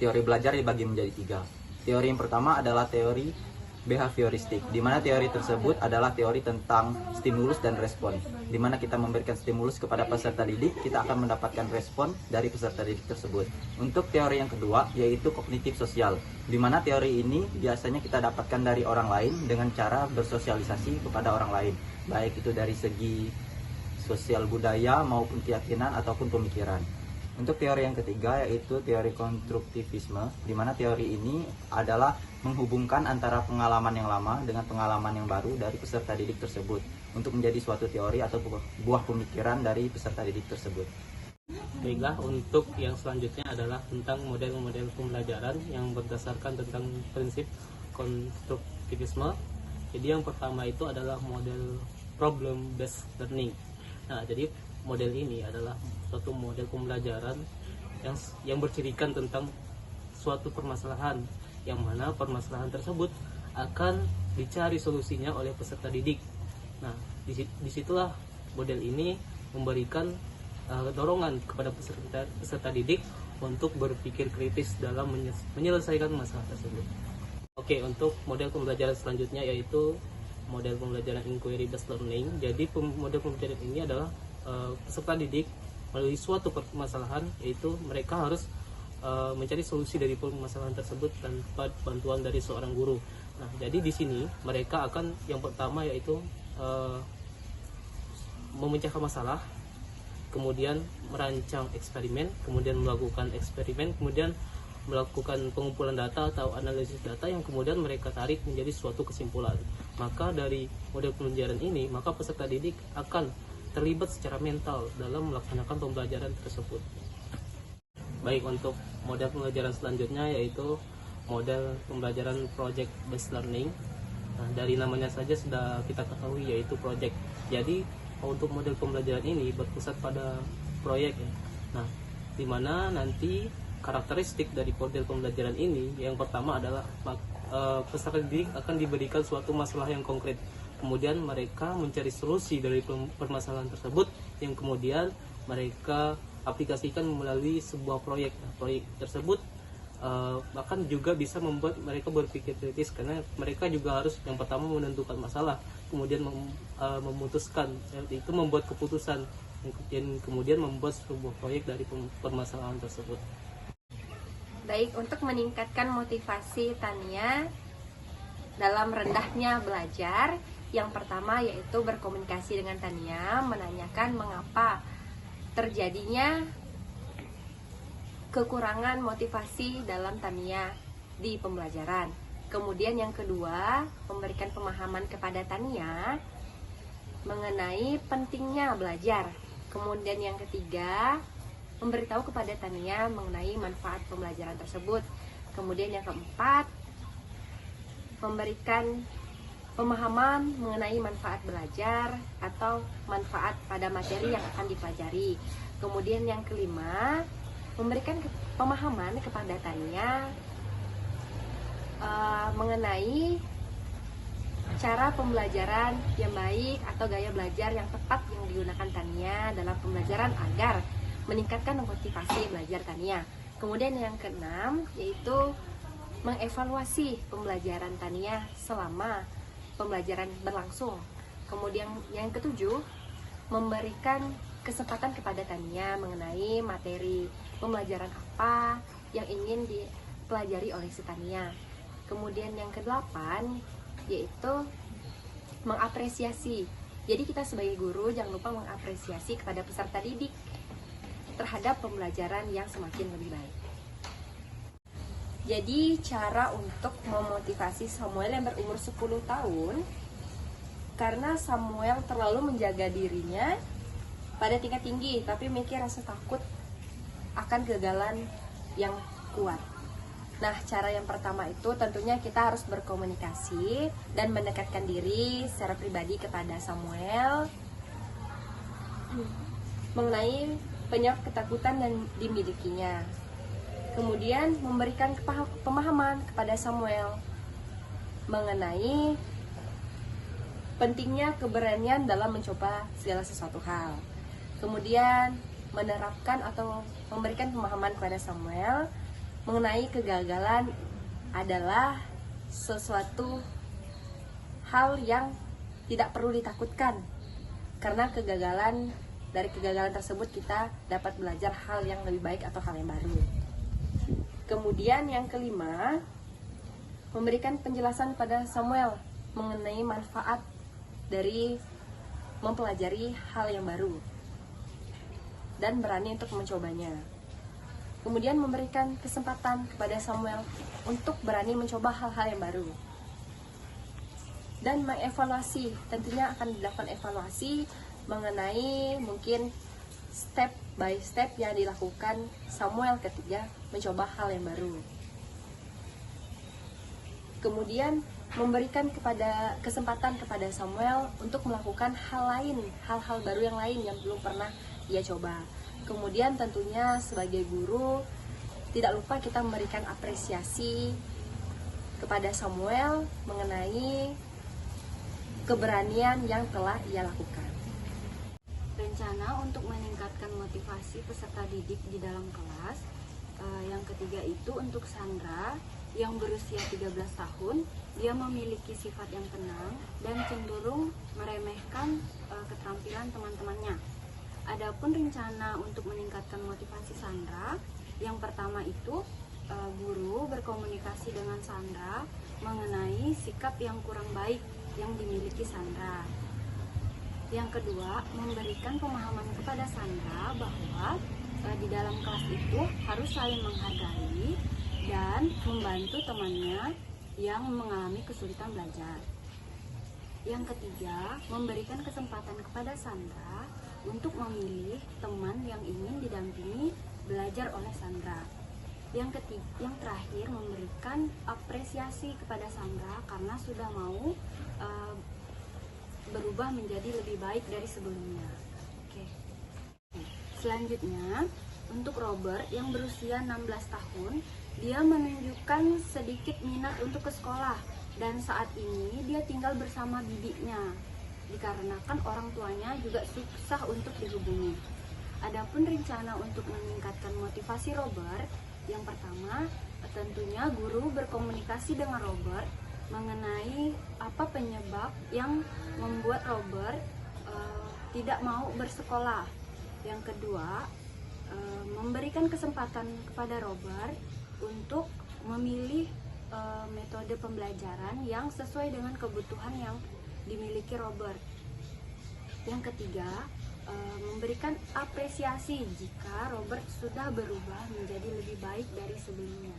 teori belajar dibagi menjadi 3. Teori yang pertama adalah teori behavioristik, di mana teori tersebut adalah teori tentang stimulus dan respon. Di mana kita memberikan stimulus kepada peserta didik, kita akan mendapatkan respon dari peserta didik tersebut. Untuk teori yang kedua, yaitu kognitif sosial, di mana teori ini biasanya kita dapatkan dari orang lain dengan cara bersosialisasi kepada orang lain, baik itu dari segi sosial budaya maupun keyakinan ataupun pemikiran. Untuk teori yang ketiga yaitu teori konstruktivisme, di mana teori ini adalah menghubungkan antara pengalaman yang lama dengan pengalaman yang baru dari peserta didik tersebut untuk menjadi suatu teori atau buah pemikiran dari peserta didik tersebut. Baiklah, untuk yang selanjutnya adalah tentang model-model pembelajaran yang berdasarkan tentang prinsip konstruktivisme. Jadi yang pertama itu adalah model problem based learning. Nah, jadi model ini adalah suatu model pembelajaran yang bercirikan tentang suatu permasalahan, yang mana permasalahan tersebut akan dicari solusinya oleh peserta didik. Nah, disitulah model ini memberikan dorongan kepada peserta didik untuk berpikir kritis dalam menyelesaikan masalah tersebut. Oke, untuk model pembelajaran selanjutnya yaitu model pembelajaran inquiry based learning. Jadi model pembelajaran ini adalah peserta didik melalui suatu permasalahan, yaitu mereka harus mencari solusi dari permasalahan tersebut tanpa bantuan dari seorang guru. Nah, jadi di sini mereka akan yang pertama yaitu memecahkan masalah, kemudian merancang eksperimen, kemudian melakukan eksperimen, kemudian melakukan pengumpulan data atau analisis data yang kemudian mereka tarik menjadi suatu kesimpulan. Maka dari model pembelajaran ini, maka peserta didik akan terlibat secara mental dalam melaksanakan pembelajaran tersebut. Baik, untuk model pembelajaran selanjutnya yaitu model pembelajaran project based learning. Nah, dari namanya saja sudah kita ketahui yaitu project. Jadi untuk model pembelajaran ini berpusat pada proyek ya. Nah, di mana nanti karakteristik dari model pembelajaran ini yang pertama adalah peserta didik akan diberikan suatu masalah yang konkret. Kemudian mereka mencari solusi dari permasalahan tersebut yang kemudian mereka aplikasikan melalui sebuah proyek. Nah, proyek tersebut bahkan juga bisa membuat mereka berpikir kritis, karena mereka juga harus yang pertama menentukan masalah, kemudian memutuskan, itu membuat keputusan, dan kemudian membuat sebuah proyek dari permasalahan tersebut. Baik, untuk meningkatkan motivasi Tania dalam rendahnya belajar, yang pertama yaitu berkomunikasi dengan Tania, menanyakan mengapa terjadinya kekurangan motivasi dalam Tania di pembelajaran. Kemudian yang kedua, memberikan pemahaman kepada Tania mengenai pentingnya belajar. Kemudian yang ketiga, memberitahu kepada Tania mengenai manfaat pembelajaran tersebut. Kemudian yang keempat, memberikan pemahaman mengenai manfaat belajar atau manfaat pada materi yang akan dipelajari. Kemudian yang kelima, memberikan pemahaman kepada Tania mengenai cara pembelajaran yang baik atau gaya belajar yang tepat yang digunakan Tania dalam pembelajaran agar meningkatkan motivasi belajar Tania. Kemudian yang keenam yaitu mengevaluasi pembelajaran Tania selama pembelajaran berlangsung. Kemudian yang ketujuh, memberikan kesempatan kepada Tania mengenai materi pembelajaran apa yang ingin dipelajari oleh si Tania. Kemudian yang kedelapan yaitu mengapresiasi. Jadi kita sebagai guru jangan lupa mengapresiasi kepada peserta didik terhadap pembelajaran yang semakin lebih baik. Jadi cara untuk memotivasi Samuel yang berumur 10 tahun, karena Samuel terlalu menjaga dirinya pada tingkat tinggi, tapi mikir rasa takut akan kegagalan yang kuat. Nah, cara yang pertama itu tentunya kita harus berkomunikasi dan mendekatkan diri secara pribadi kepada Samuel mengenai penyebab ketakutan yang dimilikinya. Kemudian memberikan pemahaman kepada Samuel mengenai pentingnya keberanian dalam mencoba segala sesuatu hal. Kemudian menerapkan atau memberikan pemahaman kepada Samuel mengenai kegagalan adalah sesuatu hal yang tidak perlu ditakutkan, karena dari kegagalan tersebut kita dapat belajar hal yang lebih baik atau hal yang baru. Kemudian yang kelima, memberikan penjelasan pada Samuel mengenai manfaat dari mempelajari hal yang baru dan berani untuk mencobanya. Kemudian memberikan kesempatan kepada Samuel untuk berani mencoba hal-hal yang baru. Dan mengevaluasi, tentunya akan dilakukan evaluasi mengenai mungkin step by step yang dilakukan Samuel ketika mencoba hal yang baru. Kemudian memberikan kesempatan kepada Samuel untuk melakukan hal-hal baru yang lain yang belum pernah ia coba. Kemudian tentunya sebagai guru tidak lupa kita memberikan apresiasi kepada Samuel mengenai keberanian yang telah ia lakukan. Rencana untuk meningkatkan motivasi peserta didik di dalam kelas. Yang ketiga itu untuk Sandra yang berusia 13 tahun. Dia memiliki sifat yang tenang dan cenderung meremehkan keterampilan teman-temannya. Adapun rencana untuk meningkatkan motivasi Sandra, yang pertama itu guru berkomunikasi dengan Sandra mengenai sikap yang kurang baik yang dimiliki Sandra. Yang kedua, memberikan pemahaman kepada Sandra bahwa di dalam kelas itu harus saling menghargai dan membantu temannya yang mengalami kesulitan belajar. Yang ketiga, memberikan kesempatan kepada Sandra untuk memilih teman yang ingin didampingi belajar oleh Sandra. Yang terakhir, memberikan apresiasi kepada Sandra karena sudah mau berubah menjadi lebih baik dari sebelumnya. Oke. Selanjutnya, untuk Robert yang berusia 16 tahun, dia menunjukkan sedikit minat untuk ke sekolah dan saat ini dia tinggal bersama bibinya dikarenakan orang tuanya juga susah untuk dihubungi. Adapun rencana untuk meningkatkan motivasi Robert, yang pertama tentunya guru berkomunikasi dengan Robert mengenai apa penyebab yang membuat Robert tidak mau bersekolah. Yang kedua, memberikan kesempatan kepada Robert untuk memilih metode pembelajaran yang sesuai dengan kebutuhan yang dimiliki Robert. Yang ketiga, memberikan apresiasi jika Robert sudah berubah menjadi lebih baik dari sebelumnya.